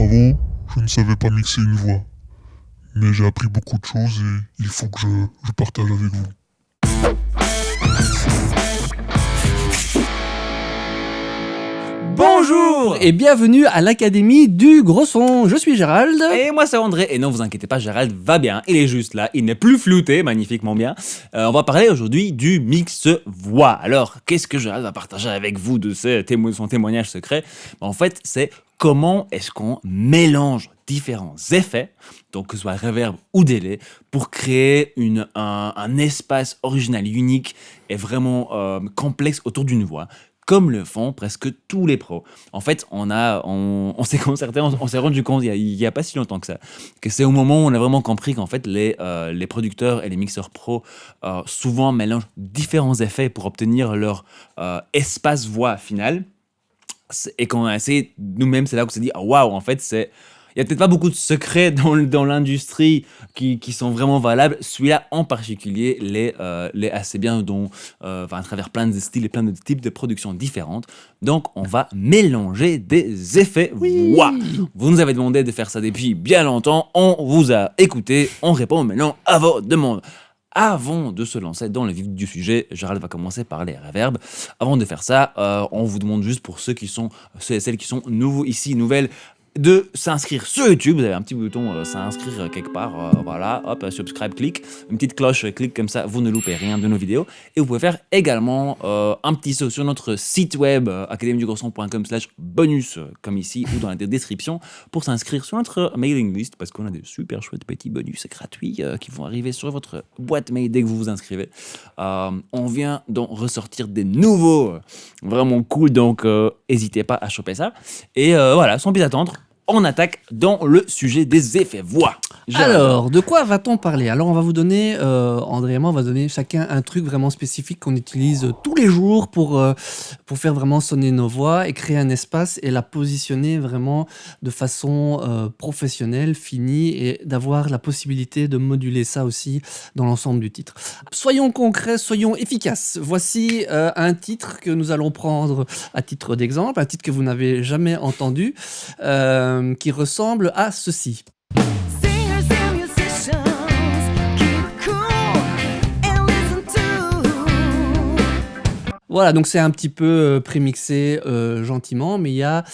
Avant, je ne savais pas mixer une voix, mais j'ai appris beaucoup de choses et il faut que je partage avec vous. Bonjour et bienvenue à l'Académie du Gros Son. Je suis Gérald. Et moi c'est André, et non vous inquiétez pas, Gérald va bien, il est juste là, il n'est plus flouté, magnifiquement bien. On va parler aujourd'hui du mix voix. Alors, qu'est-ce que Gérald va partager avec vous de son témoignage secret? En fait, c'est comment est-ce qu'on mélange différents effets, donc que ce soit reverb ou délai, pour créer un espace original, unique et vraiment complexe autour d'une voix, comme le font presque tous les pros. En fait, on s'est concerté, on s'est rendu compte il y a pas si longtemps que ça, que c'est au moment où on a vraiment compris qu'en fait les producteurs et les mixeurs pros souvent mélangent différents effets pour obtenir leur espace voix final. Et quand on a essayé nous-mêmes, c'est là qu'on s'est dit waouh, en fait il y a peut-être pas beaucoup de secrets dans l'industrie qui sont vraiment valables. Celui-là en particulier l'est assez bien, à travers plein de styles et plein de types de productions différentes. Donc on va mélanger des effets voix. Vous nous avez demandé de faire ça depuis bien longtemps, on vous a écouté, on répond maintenant à vos demandes. Avant de se lancer dans le vif du sujet, Gérald va commencer par les reverbs. Avant de faire ça, on vous demande juste pour ceux et celles qui sont nouveaux ici, nouvelles, de s'inscrire sur YouTube. Vous avez un petit bouton s'inscrire quelque part, voilà, hop, subscribe, clic, une petite cloche, clic, comme ça vous ne loupez rien de nos vidéos. Et vous pouvez faire également un petit saut sur notre site web academiedugrosson.com/bonus, comme ici ou dans la description, pour s'inscrire sur notre mailing list, parce qu'on a des super chouettes petits bonus gratuits qui vont arriver sur votre boîte mail dès que vous vous inscrivez. On vient d'en ressortir des nouveaux vraiment cool, donc n'hésitez pas à choper ça. Et voilà, sans plus attendre, on attaque dans le sujet des effets voix. Alors, de quoi va-t-on parler? Alors, on va vous donner, André et moi, on va donner chacun un truc vraiment spécifique qu'on utilise tous les jours pour faire vraiment sonner nos voix et créer un espace et la positionner vraiment de façon professionnelle, finie, et d'avoir la possibilité de moduler ça aussi dans l'ensemble du titre. Soyons concrets, soyons efficaces. Voici un titre que nous allons prendre à titre d'exemple, un titre que vous n'avez jamais entendu, qui ressemble à ceci. Voilà, donc c'est un petit peu prémixé gentiment, mais il n'y a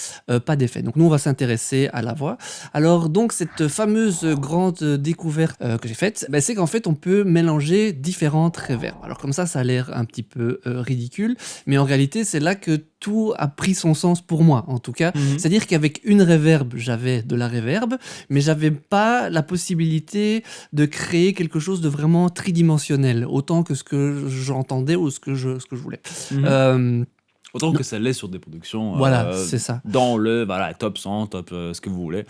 pas d'effet. Donc nous, on va s'intéresser à la voix. Alors donc, cette fameuse grande découverte que j'ai faite, c'est qu'en fait, on peut mélanger différentes reverbs. Alors comme ça a l'air un petit peu ridicule, mais en réalité, c'est là que tout a pris son sens pour moi, en tout cas. C'est-à-dire qu'avec une reverb, j'avais de la reverb, mais j'avais pas la possibilité de créer quelque chose de vraiment tridimensionnel, autant que ce que j'entendais ou ce que je voulais. Autant que ça l'est sur des productions. Voilà, c'est ça. Dans le top 100, top ce que vous voulez.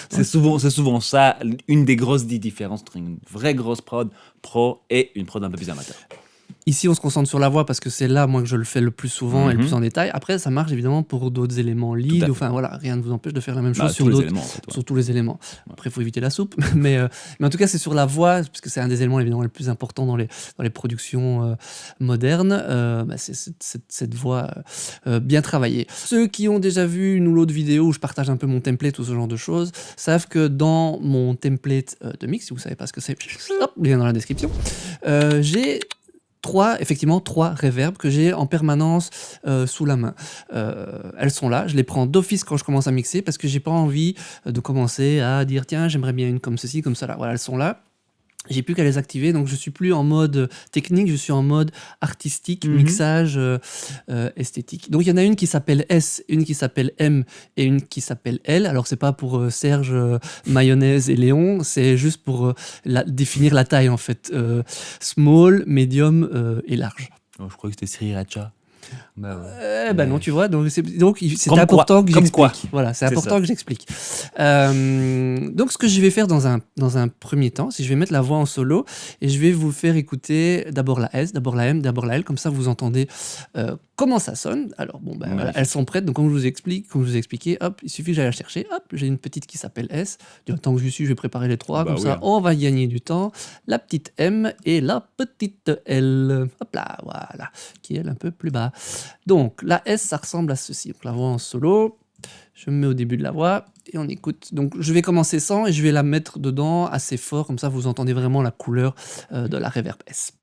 C'est souvent ça, une des grosses différences entre une vraie grosse prod pro et une prod un peu plus amateur. Ici, on se concentre sur la voix parce que c'est là, moi, que je le fais le plus souvent et le plus en détail. Après, ça marche évidemment pour d'autres éléments lead. Enfin, voilà, rien ne vous empêche de faire la même chose sur tous les éléments. Après, il faut éviter la soupe. mais en tout cas, c'est sur la voix, parce que c'est un des éléments évidemment les plus importants dans les productions modernes. C'est cette voix bien travaillée. Ceux qui ont déjà vu une ou l'autre vidéo où je partage un peu mon template ou ce genre de choses savent que dans mon template de mix, si vous ne savez pas ce que c'est, hop, lien dans la description, j'ai trois reverbs que j'ai en permanence sous la main. Elles sont là, je les prends d'office quand je commence à mixer parce que j'ai pas envie de commencer à dire tiens, j'aimerais bien une comme ceci, comme ça là. Voilà, elles sont là. J'ai plus qu'à les activer, donc je suis plus en mode technique, je suis en mode artistique, mixage, esthétique. Donc il y en a une qui s'appelle S, une qui s'appelle M et une qui s'appelle L. Alors c'est pas pour Serge, Mayonnaise et Léon, c'est juste pour définir la taille en fait. Small, medium et large. Oh, je crois que c'était Sriracha. Non, tu vois, donc c'est important que j'explique. Voilà, c'est important que j'explique. Donc, ce que je vais faire dans un premier temps, c'est que je vais mettre la voix en solo et je vais vous faire écouter d'abord la S, d'abord la M, d'abord la L, comme ça vous entendez comment ça sonne. Alors, voilà, elles sont prêtes, donc comme je vous ai expliqué, hop, il suffit que j'aille la chercher. Hop, j'ai une petite qui s'appelle S. Tant que je suis, je vais préparer les trois, on va gagner du temps. La petite M et la petite L. Hop là, voilà, qui est elle un peu plus bas. Donc, la S, ça ressemble à ceci. Donc, la voix en solo. Je me mets au début de la voix et on écoute. Donc je vais commencer sans et je vais la mettre dedans assez fort, comme ça vous entendez vraiment la couleur de la reverb S.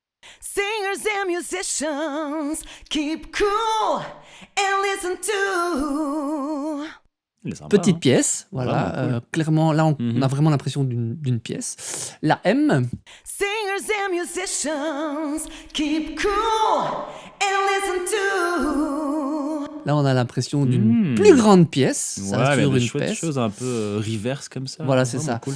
Singers and musicians, keep cool and listen to. Petite pièce, voilà. Cool. Clairement, là, on a vraiment l'impression d'une pièce. La M. Singers and musicians, keep cool and listen to. Là, on a l'impression d'une plus grande pièce. Ça reste sur une pièce. Choses un peu reverse comme ça. Voilà, c'est ça. Cool.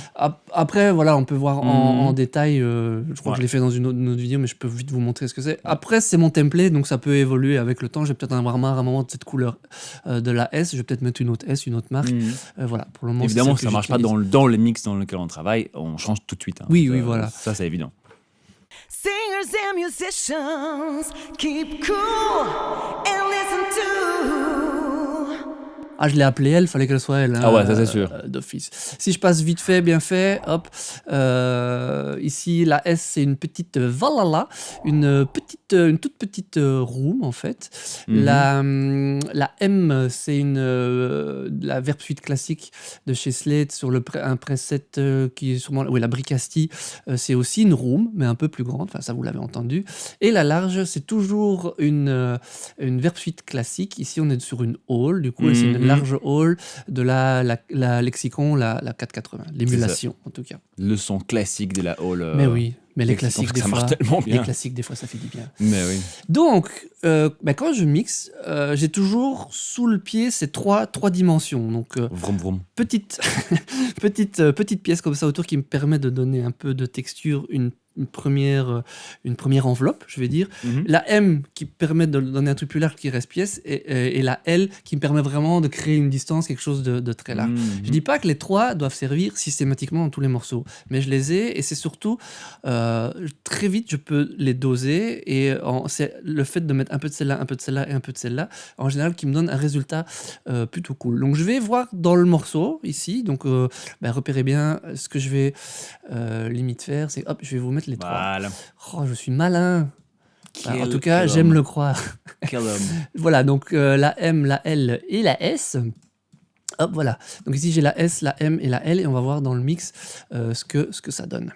Après, voilà, on peut voir en détail. Je crois que je l'ai fait dans une autre vidéo, mais je peux vite vous montrer ce que c'est. Après, c'est mon template, donc ça peut évoluer avec le temps. Je vais peut-être en avoir marre à un moment de cette couleur de la S. Je vais peut-être mettre une autre S, une autre marque. Voilà, pour le moment. Évidemment, ça ne marche pas dans le mix dans lequel on travaille. On change tout de suite. Hein. Oui, voilà. Ça, c'est évident. Singers and musicians, keep cool and listen to. Ah, je l'ai appelée elle, fallait qu'elle soit elle. Hein, ah ouais, ça c'est sûr. D'office. Si je passe vite fait, bien fait, hop. Ici, la S, c'est une petite Valhalla, une toute petite room en fait. La M, c'est la Verb Suite classique de chez Slate sur un preset qui est sûrement, oui, la Bricasti. C'est aussi une room, mais un peu plus grande. Enfin, ça vous l'avez entendu. Et la large, c'est toujours une Verb Suite classique. Ici, on est sur une hall. Du coup, c'est une large hall de la Lexicon, la 480, l'émulation en tout cas. Le son classique de la hall. Mais oui, mais les classiques des fois, les classiques des fois ça fait du bien. Mais oui. Donc, quand je mixe, j'ai toujours sous le pied ces trois dimensions. Donc, vroom, vroom. petite pièce comme ça autour qui me permet de donner un peu de texture, une première enveloppe, je vais dire. La M qui permet de donner un truc plus large qui reste pièce et la L qui me permet vraiment de créer une distance, quelque chose de très large. Je dis pas que les trois doivent servir systématiquement dans tous les morceaux, mais je les ai et c'est surtout très vite je peux les doser et c'est le fait de mettre un peu de celle-là, un peu de celle-là et un peu de celle-là en général qui me donne un résultat plutôt cool. Donc je vais voir dans le morceau ici, donc repérez bien ce que je vais limite faire, c'est hop, je vais vous mettre les trois. Oh, je suis malin. En tout cas, j'aime le croire. Quel homme. Voilà, donc la M, la L et la S. Hop, voilà. Donc ici, j'ai la S, la M et la L et on va voir dans le mix ce que ça donne.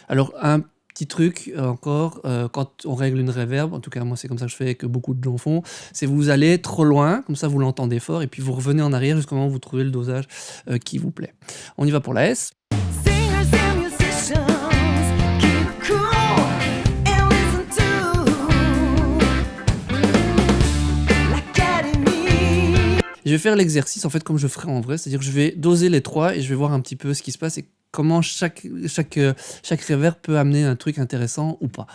Alors, un petit truc encore, quand on règle une reverb, en tout cas moi c'est comme ça que je fais et que beaucoup de gens font, c'est vous allez trop loin, comme ça vous l'entendez fort et puis vous revenez en arrière jusqu'au moment où vous trouvez le dosage qui vous plaît. On y va pour la S. Je vais faire l'exercice en fait comme je ferais en vrai, c'est-à-dire que je vais doser les trois et je vais voir un petit peu ce qui se passe et comment chaque reverb peut amener un truc intéressant ou pas.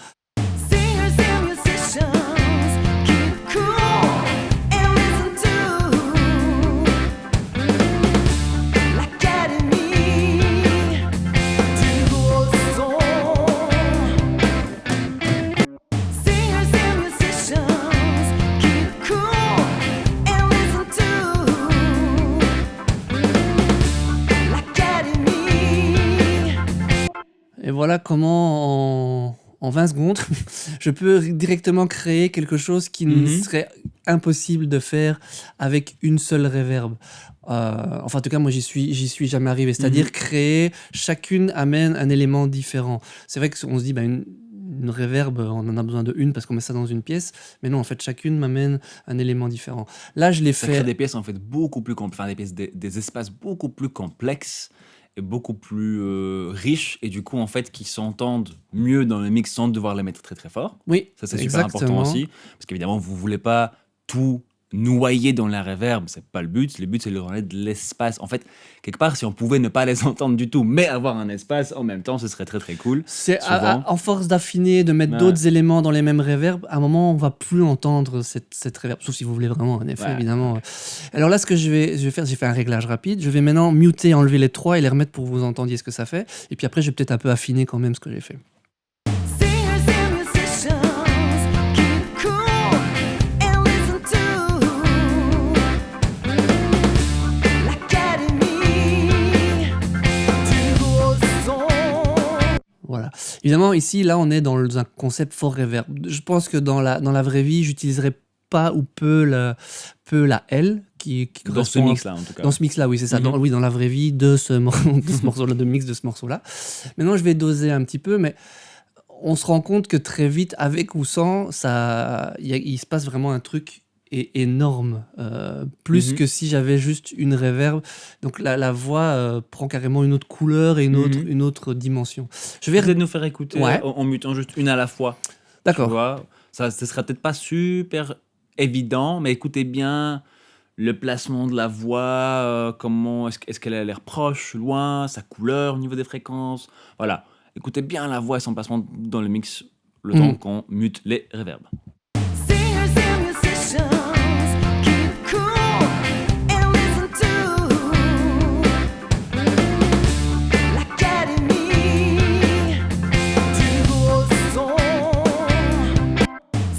Et voilà comment en 20 secondes, je peux directement créer quelque chose qui ne serait impossible de faire avec une seule reverb. Enfin, en tout cas, moi, j'y suis jamais arrivé. C'est-à-dire créer, chacune amène un élément différent. C'est vrai qu'on se dit, une reverb, on en a besoin de une parce qu'on met ça dans une pièce. Mais non, en fait, chacune m'amène un élément différent. Là, je l'ai fait... Ça crée des pièces, en fait, beaucoup plus complexes, des espaces beaucoup plus complexes et beaucoup plus riches et du coup, en fait, qui s'entendent mieux dans le mix sans devoir les mettre très, très fort. Oui, ça, c'est super important aussi. Parce qu'évidemment, vous voulez pas tout noyer dans la reverb, c'est pas le but. Le but, c'est de leur donner de l'espace. En fait, quelque part, si on pouvait ne pas les entendre du tout, mais avoir un espace en même temps, ce serait très très cool. C'est en force d'affiner, de mettre d'autres éléments dans les mêmes reverbs, à un moment, on va plus entendre cette reverb, sauf si vous voulez vraiment un effet, évidemment. Alors là, ce que je vais faire, j'ai fait un réglage rapide. Je vais maintenant muter, enlever les trois et les remettre pour que vous entendiez ce que ça fait. Et puis après, je vais peut-être un peu affiner quand même ce que j'ai fait. Voilà. Évidemment, ici, là, on est dans un concept fort reverb. Je pense que dans la vraie vie, j'utiliserais pas ou peu la L qui Dans ce correspond mix-là, en tout cas. dans ce mix-là, oui, c'est ça. Mhm. Oui, dans la vraie vie de ce morceau-là, de mix de ce morceau-là. Maintenant, je vais doser un petit peu, mais on se rend compte que très vite, avec ou sans, il se passe vraiment un truc énorme, plus Mhm. que si j'avais juste une reverb. Donc la voix prend carrément une autre couleur et une autre dimension. Je vais Peut-être nous faire écouter Ouais. en mutant juste une à la fois. Tu D'accord. vois, ça, ce sera peut-être pas super évident, mais écoutez bien le placement de la voix, comment est-ce qu'elle a l'air proche, loin, sa couleur au niveau des fréquences. Voilà, écoutez bien la voix et son placement dans le mix le temps qu'on mute les reverbs. Singers and musicians, keep cool and listen to l'Académie du gros son.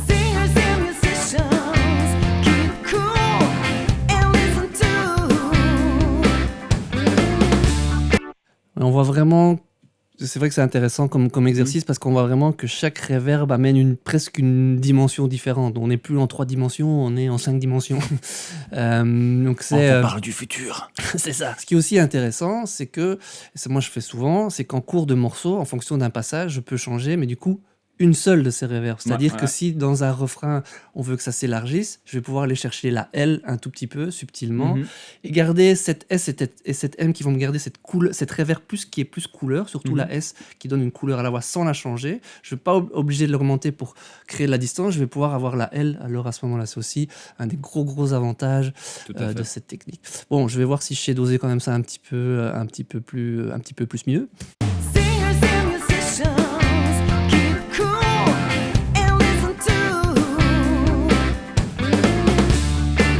Singers and musicians, keep cool and listen to. On voit vraiment. C'est vrai que c'est intéressant comme exercice parce qu'on voit vraiment que chaque reverb amène presque une dimension différente. On n'est plus en 3 dimensions, on est en 5 dimensions. Donc c'est, On parle du futur. c'est ça. Ce qui est aussi intéressant, c'est que, et ça moi je fais souvent, c'est qu'en cours de morceau, en fonction d'un passage, je peux changer, mais du coup, une seule de ces reverbs. C'est-à-dire que si dans un refrain, on veut que ça s'élargisse, je vais pouvoir aller chercher la L un tout petit peu, subtilement, et garder cette S et cette M qui vont me garder cette reverb qui est plus couleur, surtout la S qui donne une couleur à la voix sans la changer. Je ne vais pas obligé de l'augmenter pour créer de la distance, je vais pouvoir avoir la L, alors à ce moment-là, c'est aussi un des gros avantages de cette technique. Bon, je vais voir si je sais doser quand même ça un petit peu plus mieux. Singers and musicians, keep cool and listen to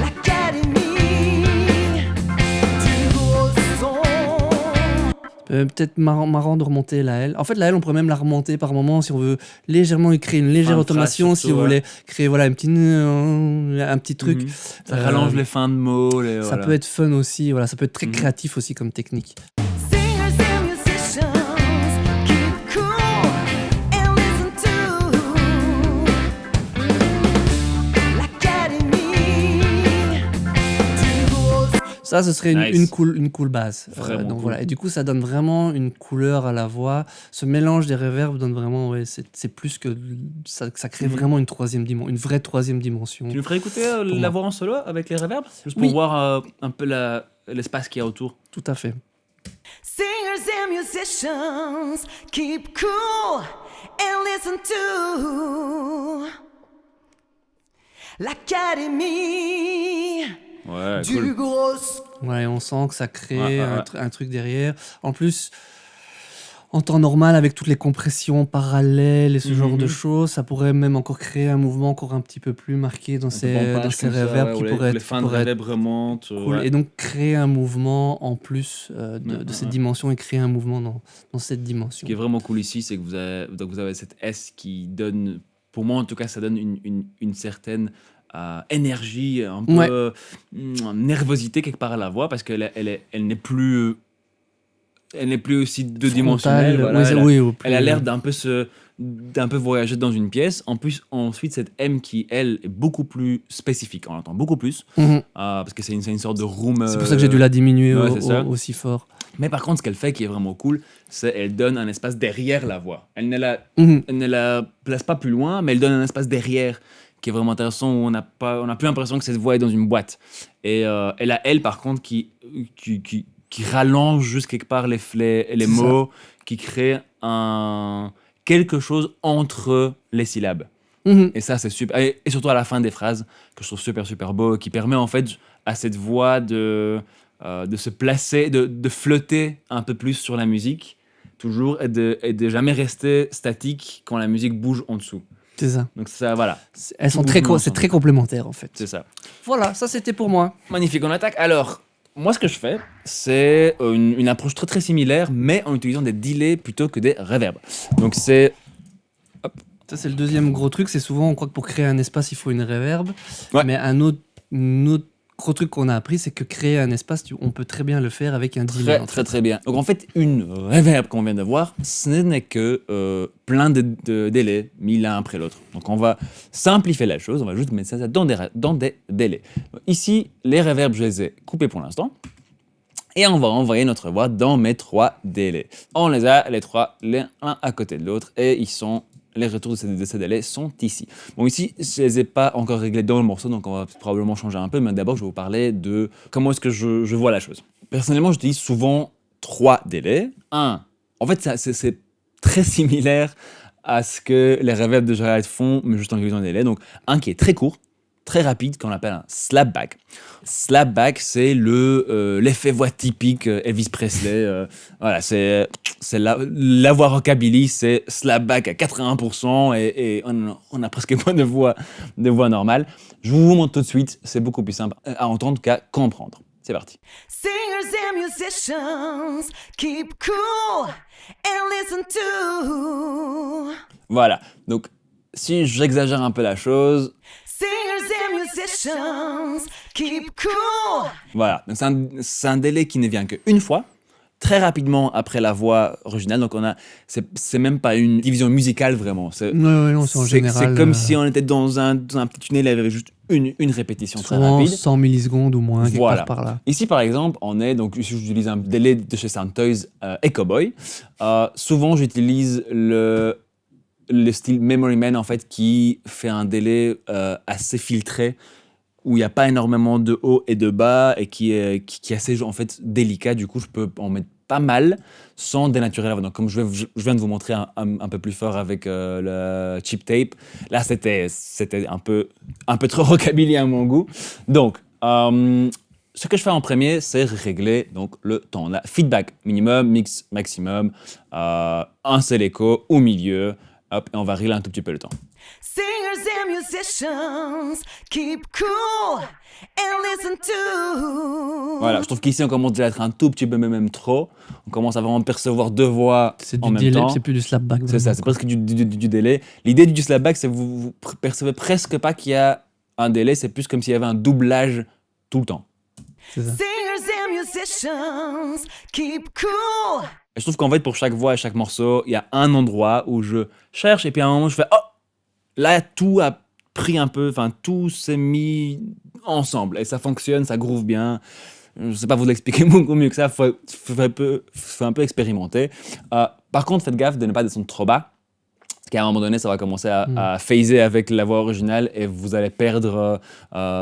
l'Académie du gros son. Peut-être marrant de remonter la L. En fait, la L, on pourrait même la remonter par moment si on veut légèrement créer une légère Fin de phrase, automation, si surtout, vous ouais. voulez créer voilà, un petit truc. Ça rallonge les fins de mots. Ça peut être fun aussi, voilà, ça peut être très créatif aussi comme technique. Singers and musicians, keep cool and listen to l'Académie du gros son. Ça, ce serait Nice. une cool base. Vraiment Donc cool. voilà. Et du coup, ça donne vraiment une couleur à la voix. Ce mélange des reverbs donne vraiment, ouais, c'est plus que ça crée vraiment une vraie troisième dimension. Tu nous ferais écouter la moi. voix en solo avec les reverbs juste pour Oui. voir un peu l'espace qu'il y a autour. Tout à fait. Singers and musicians, keep cool and listen to l'Académie Ouais, du gros son. Ouais, on sent que ça crée Ouais. un truc derrière. En plus, en temps normal, avec toutes les compressions parallèles et ce genre de choses, ça pourrait même encore créer un mouvement encore un petit peu plus marqué dans ces reverbs qui pourrait les être, fins de reverb remontent. cool. Ouais. Et donc créer un mouvement en plus de cette dimension et créer un mouvement dans cette dimension. Ce qui est vraiment cool ici, c'est que vous avez cette S qui donne, pour moi en tout cas, ça donne une certaine énergie, un peu nervosité quelque part à la voix, parce qu'elle elle n'est plus aussi deux-dimensionnelle. Voilà, elle a l'air d'un peu voyager dans une pièce. En plus, ensuite, cette M qui, elle, est beaucoup plus spécifique. On l'entend beaucoup plus, parce que c'est une sorte de room. C'est pour ça que j'ai dû la diminuer c'est ça. aussi fort. Mais par contre, ce qu'elle fait qui est vraiment cool, c'est qu'elle donne un espace derrière la voix. Elle ne la place pas plus loin, mais elle donne un espace derrière qui est vraiment intéressant, où on n'a plus l'impression que cette voix est dans une boîte. Et elle a, elle, par contre, qui rallonge juste quelque part les mots, qui crée quelque chose entre les syllabes. Et ça, c'est super. Et surtout à la fin des phrases, que je trouve super, super beau, qui permet en fait à cette voix de se placer, de flotter un peu plus sur la musique, toujours, et de jamais rester statique quand la musique bouge en dessous. C'est ça. Donc ça, voilà. Elles sont c'est très complémentaire en fait. C'est ça. Voilà, ça c'était pour moi. Magnifique, on attaque. Alors, moi ce que je fais, c'est une approche très très similaire, mais en utilisant des delays plutôt que des reverbs. Donc c'est... Ça c'est le deuxième gros truc, c'est souvent on croit que pour créer un espace il faut une reverb, Ouais. mais une autre gros truc qu'on a appris, c'est que créer un espace, on peut très bien le faire avec un delay. Très bien. Donc en fait, une reverb qu'on vient de voir, ce n'est que plein de délais mis l'un après l'autre. Donc on va simplifier la chose, on va juste mettre ça dans des délais. Ici, les reverbs, je les ai coupés pour l'instant. Et on va envoyer notre voix dans mes 3 délais. On les a, les 3, l'un à côté de l'autre, et les retours de ces délais sont ici. Bon, ici, je ne les ai pas encore réglés dans le morceau, donc on va probablement changer un peu, mais d'abord, je vais vous parler de comment est-ce que je vois la chose. Personnellement, j'utilise souvent 3 délais. En fait, c'est très similaire à ce que les reverbs de Gerald font, mais juste en utilisant un délai. Donc, un qui est très court, très rapide, qu'on appelle un slapback. Slapback, c'est l'effet voix typique Elvis Presley. Voilà, c'est la voix rockabilly, c'est slapback à 80% et on a presque pas de voix normale. Je vous montre tout de suite, c'est beaucoup plus simple à entendre qu'à comprendre. C'est parti. Singers and musicians, keep cool and listen to. Voilà, donc si j'exagère un peu la chose... Singers and musicians, keep cool. Voilà, donc c'est un délai qui ne vient qu'une fois, très rapidement après la voix originale. Donc c'est même pas une division musicale vraiment. Non, c'est en général. C'est comme si on était dans un petit tunnel et il y avait juste une répétition très souvent rapide. 100 millisecondes ou moins, quelque part par là. Ici par exemple, ici j'utilise un délai de chez Soundtoys et Cowboy. Souvent j'utilise le style Memory Man en fait qui fait un délai assez filtré où il n'y a pas énormément de haut et de bas et qui est assez en fait délicat. Du coup, je peux en mettre pas mal sans dénaturer la voix. Donc, comme je viens de vous montrer un peu plus fort avec le Cheap Tape, là c'était un peu trop rockabilly à mon goût. Donc, ce que je fais en premier, c'est régler donc le temps. On a feedback minimum, mix maximum, un seul écho au milieu. Hop, et on va régler un tout petit peu le temps. Singers and musicians, keep cool and listen to. Voilà, je trouve qu'ici on commence déjà à être un tout petit peu même trop. On commence à vraiment percevoir 2 voix en même temps. C'est plus du slapback. C'est ça, c'est presque du délai. L'idée du slapback, c'est que vous percevez presque pas qu'il y a un délai, c'est plus comme s'il y avait un doublage tout le temps. C'est ça. Singers and musicians, keep cool. Et je trouve qu'en fait, pour chaque voix et chaque morceau, il y a un endroit où je cherche et puis à un moment, je fais « Oh !» Là, tout a pris un peu, enfin, tout s'est mis ensemble et ça fonctionne, ça groove bien. Je ne sais pas vous l'expliquer beaucoup mieux que ça, faut un peu expérimenter. Par contre, faites gaffe de ne pas descendre trop bas, parce qu'à un moment donné, ça va commencer à phaser avec la voix originale et vous allez perdre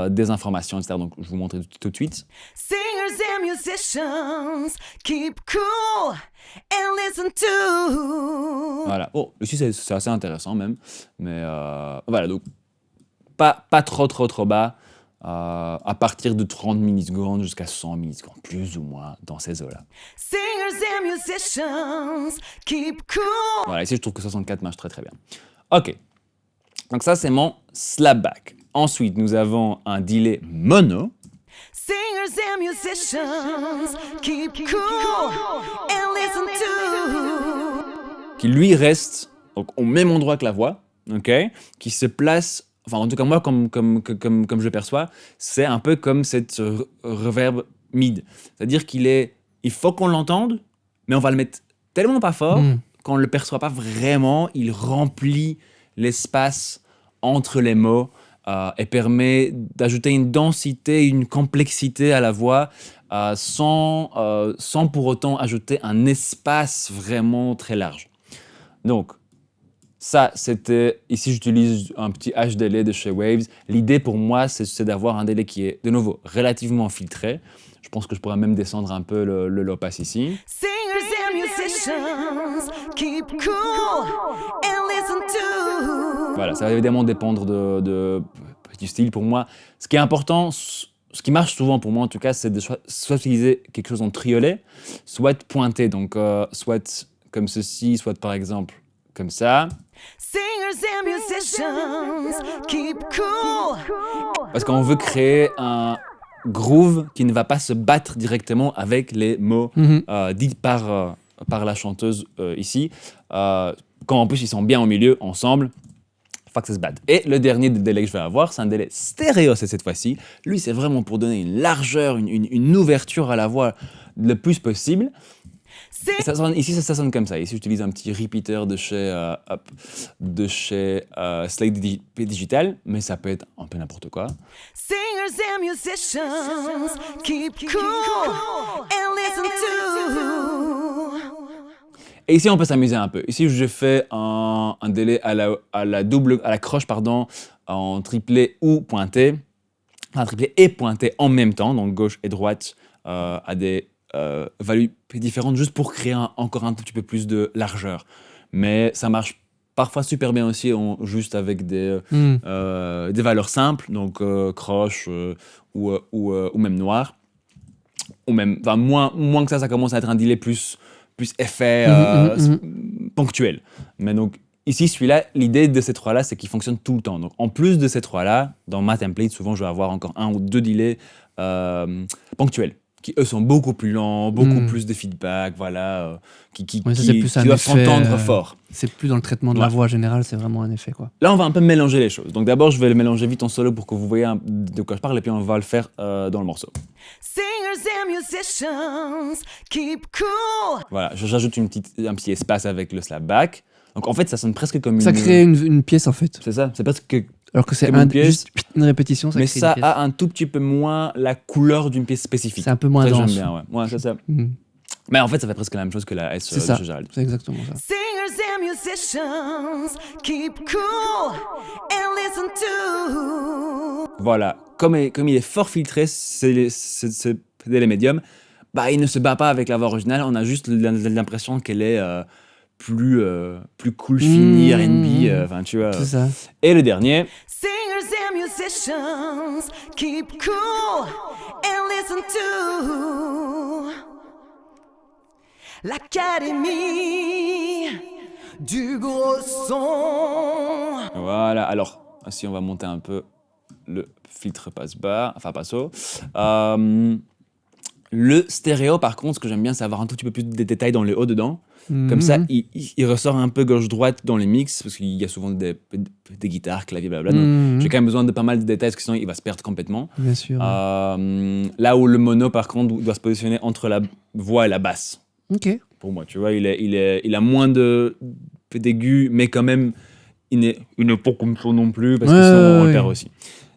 des informations, etc. Donc, je vous montre tout de suite. Singers and musicians, keep cool and listen to. Voilà. Oh, ici, c'est assez intéressant même. Mais voilà, donc pas trop bas. À partir de 30 millisecondes jusqu'à 100 millisecondes, plus ou moins dans ces eaux-là. Singers and musicians, keep cool. Voilà, ici je trouve que 64 marche très bien. Ok, donc ça c'est mon slapback. Ensuite, nous avons un delay mono. Singers and musicians, keep cool and listen to. Qui lui reste donc, au même endroit que la voix, ok, qui se place. Enfin, en tout cas, moi, comme je perçois, c'est un peu comme cette reverb mid. C'est-à-dire il faut qu'on l'entende, mais on va le mettre tellement pas fort qu'on ne le perçoit pas vraiment. Il remplit l'espace entre les mots et permet d'ajouter une densité, une complexité à la voix sans pour autant ajouter un espace vraiment très large. Donc, ça, c'était... Ici, j'utilise un petit HDLay de chez Waves. L'idée pour moi, c'est d'avoir un délai qui est, de nouveau, relativement filtré. Je pense que je pourrais même descendre un peu le low pass ici. Singers and musicians, keep cool and listen to. Voilà, ça va évidemment dépendre du style. Pour moi, ce qui est important, ce qui marche souvent pour moi en tout cas, c'est de soit utiliser quelque chose en triolet, soit pointé. Donc, soit comme ceci, soit par exemple comme ça. Singers and musicians, keep cool. Parce qu'on veut créer un groove qui ne va pas se battre directement avec les mots dits par la chanteuse ici. Quand en plus ils sont bien au milieu, ensemble, pas que ça se batte. Et le dernier délai que je vais avoir, c'est un délai stéréo cette fois-ci. Lui, c'est vraiment pour donner une largeur, une ouverture à la voix le plus possible. Et ici, ça sonne comme ça. Ici, j'utilise un petit repeater de chez Slate Digital, mais ça peut être un peu n'importe quoi. Singers and musicians, keep cool and listen to. Et ici, on peut s'amuser un peu. Ici, je fais un délai à la croche, en triplé ou pointé. Enfin, triplé et pointé en même temps, donc gauche et droite à des values différentes, juste pour créer encore un tout petit peu plus de largeur. Mais ça marche parfois super bien aussi, juste avec des valeurs simples, donc croche ou même noir. Ou même, moins que ça commence à être un delay plus effet ponctuel. Mais donc, ici, celui-là, l'idée de ces trois-là, c'est qu'ils fonctionnent tout le temps. Donc, en plus de ces trois-là, dans ma template, souvent, je vais avoir encore 1 ou 2 delays ponctuels, qui, eux, sont beaucoup plus lents, beaucoup plus de feedback, voilà, qui doivent s'entendre fort. C'est plus dans le traitement de la voix générale, c'est vraiment un effet, quoi. Là, on va un peu mélanger les choses. Donc, d'abord, je vais le mélanger vite en solo pour que vous voyez de quoi je parle, et puis on va le faire dans le morceau. Singers and musicians, keep cool. Voilà, j'ajoute un petit espace avec le slapback. Donc en fait, ça sonne presque comme ça crée une pièce en fait. C'est ça, c'est presque. Alors que c'est juste une répétition, ça mais crée ça une pièce. a un tout petit peu moins la couleur d'une pièce spécifique. C'est un peu moins ça, dense. J'aime bien, ouais, c'est ça. Mais en fait, ça fait presque la même chose que la S de Gérald. C'est exactement ça. Singers and musicians, keep cool and listen to. Voilà, comme il est fort filtré, c'est les médiums, bah il ne se bat pas avec la voix originale. On a juste l'impression qu'elle est plus cool, fini, R&B, enfin tu vois. C'est ça. Et le dernier. Singers and musicians, keep cool and listen to. L'Académie du gros son. Voilà, alors, si on va monter un peu le filtre passe-bas, enfin passo. Le stéréo, par contre, ce que j'aime bien, c'est avoir un tout petit peu plus de détails dans le haut dedans. Comme ça, il ressort un peu gauche-droite dans les mix, parce qu'il y a souvent des guitares, claviers, blablabla. Donc, j'ai quand même besoin de pas mal de détails, parce que sinon, il va se perdre complètement. Bien sûr. Là où le mono, par contre, doit se positionner entre la voix et la basse. Ok. Pour moi, tu vois, il a moins d'aigus, mais quand même, il n'est pas comme ça non plus, parce que sinon, on le perd aussi.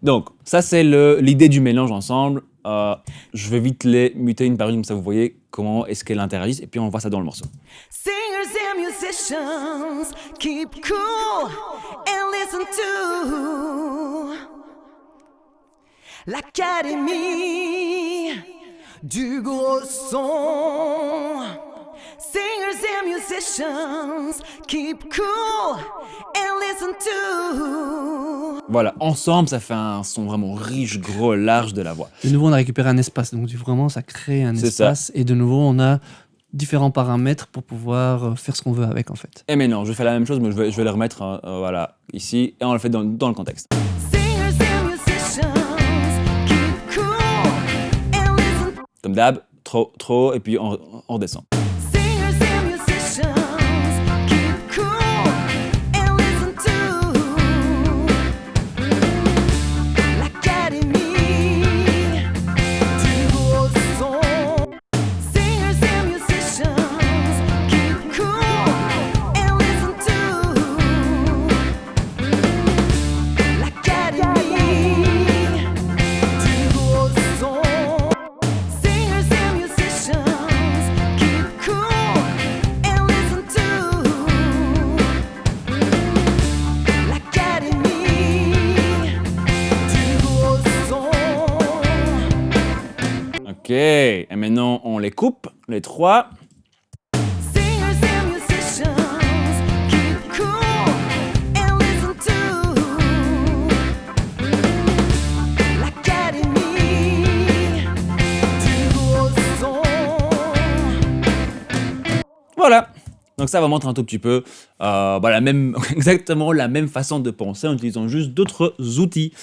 Donc, ça, c'est l'idée du mélange ensemble. Je vais vite les muter une par une, comme ça vous voyez comment est-ce qu'elles interagissent, et puis on voit ça dans le morceau. Singers and musicians, keep cool and listen to. L'Académie du gros son. Singers and musicians, keep cool and listen to. Voilà, ensemble, ça fait un son vraiment riche, gros, large de la voix. De nouveau, on a récupéré un espace, donc vraiment, ça crée un espace. Ça. Et de nouveau, on a différents paramètres pour pouvoir faire ce qu'on veut avec, en fait. Et maintenant, je fais la même chose, mais je vais le remettre voilà, ici, et on le fait dans le contexte. Singers and musicians, keep cool and listen. Comme d'hab, trop, et puis on redescend. Ok, et maintenant on les coupe, les trois. Voilà. Donc ça va montrer un tout petit peu exactement la même façon de penser en utilisant juste d'autres outils.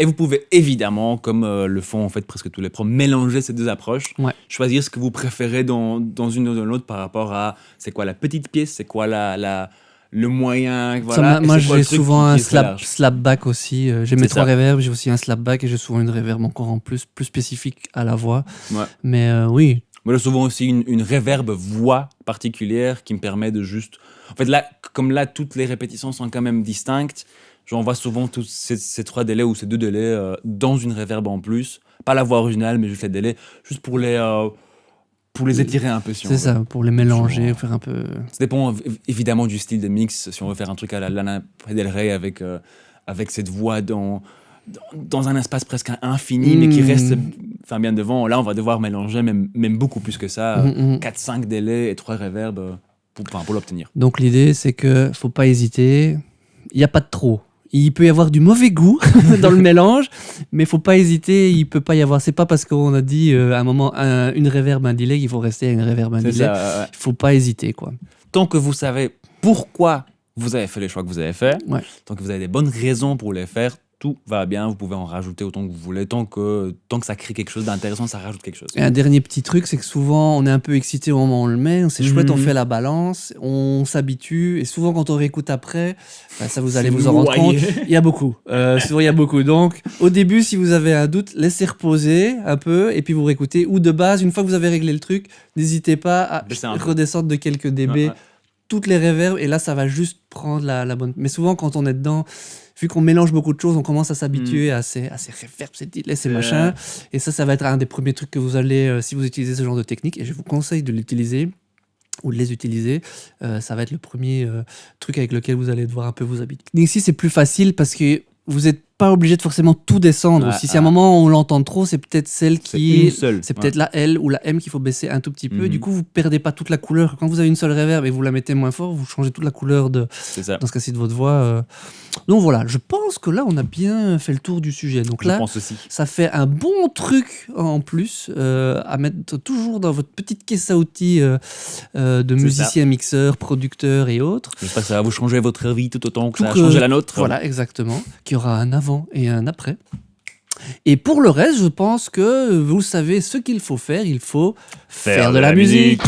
Et vous pouvez évidemment, comme le font en fait presque tous les pros, mélanger ces deux approches, choisir ce que vous préférez dans une ou dans l'autre par rapport à c'est quoi la petite pièce, c'est quoi la le moyen, Ça, voilà. moi, Et c'est quoi le j'ai truc souvent qui un est très large. slapback aussi. J'ai mes C'est 3 ça. reverbs, j'ai aussi un slapback et j'ai souvent une reverb encore en plus spécifique à la voix. Ouais. Mais oui, Moi, j'ai souvent aussi une reverb voix particulière qui me permet de juste... En fait, là, comme là, toutes les répétitions sont quand même distinctes, j'envoie souvent tous ces 3 délais ou ces 2 délais dans une reverb en plus. Pas la voix originale, mais juste les délais, juste pour les étirer un peu, si on c'est veut. ça, pour les mélanger, Genre- faire un peu... Ça dépend évidemment du style de mix. Si on veut faire un truc à la Lana Del Rey avec cette voix dans un espace presque infini, mais qui reste bien devant, là, on va devoir mélanger même beaucoup plus que ça. 4-5 délais et 3 reverbs pour l'obtenir. Donc l'idée, c'est que faut pas hésiter. Il n'y a pas de trop. Il peut y avoir du mauvais goût dans le mélange, mais faut pas hésiter. Il peut pas y avoir. C'est pas parce qu'on a dit à un moment une reverb, un delay qu'il faut rester à une reverb, un C'est delay. ça. Il faut pas hésiter, quoi. Tant que vous savez pourquoi vous avez fait les choix que vous avez faits, Ouais. tant que vous avez des bonnes raisons pour les faire, tout va bien. Vous pouvez en rajouter autant que vous voulez. Tant que ça crée quelque chose d'intéressant, ça rajoute quelque chose. Et un dernier petit truc, c'est que souvent, on est un peu excité au moment où on le met. C'est chouette, on fait la balance, on s'habitue. Et souvent, quand on réécoute après, ça vous allez vous en rendre compte. Il y a beaucoup. Souvent, il y a beaucoup. Donc, au début, si vous avez un doute, laissez reposer un peu et puis vous réécoutez. Ou de base, une fois que vous avez réglé le truc, n'hésitez pas à Baisser un peu. redescendre de quelques dB. Ouais. Toutes les reverbs. Et là, ça va juste prendre la bonne. Mais souvent, quand on est dedans, vu qu'on mélange beaucoup de choses, on commence à s'habituer à ces reverbs, ces delays, ces machins. Et ça va être un des premiers trucs que vous allez, si vous utilisez ce genre de technique, et je vous conseille de l'utiliser ou de les utiliser, ça va être le premier truc avec lequel vous allez devoir un peu vous habituer. Ici, c'est plus facile parce que vous n'êtes pas obligé de forcément tout descendre. Si à un moment on l'entend trop, c'est peut-être celle qui une seule. c'est peut-être la L ou la M qu'il faut baisser un tout petit peu. Et du coup, vous perdez pas toute la couleur. Quand vous avez une seule reverb et vous la mettez moins fort, vous changez toute la couleur C'est ça. dans ce cas-ci de votre voix. Donc voilà, je pense que là, on a bien fait le tour du sujet. Donc Je là, pense aussi. ça fait un bon truc en plus à mettre toujours dans votre petite caisse à outils de musiciens, mixeurs, producteurs et autres. J'espère que ça va vous changer votre vie tout autant que ça a que- changé la nôtre. Voilà, exactement. Qu'il y aura un avant et un après. Et pour le reste, je pense que vous savez ce qu'il faut faire. Il faut faire de la musique.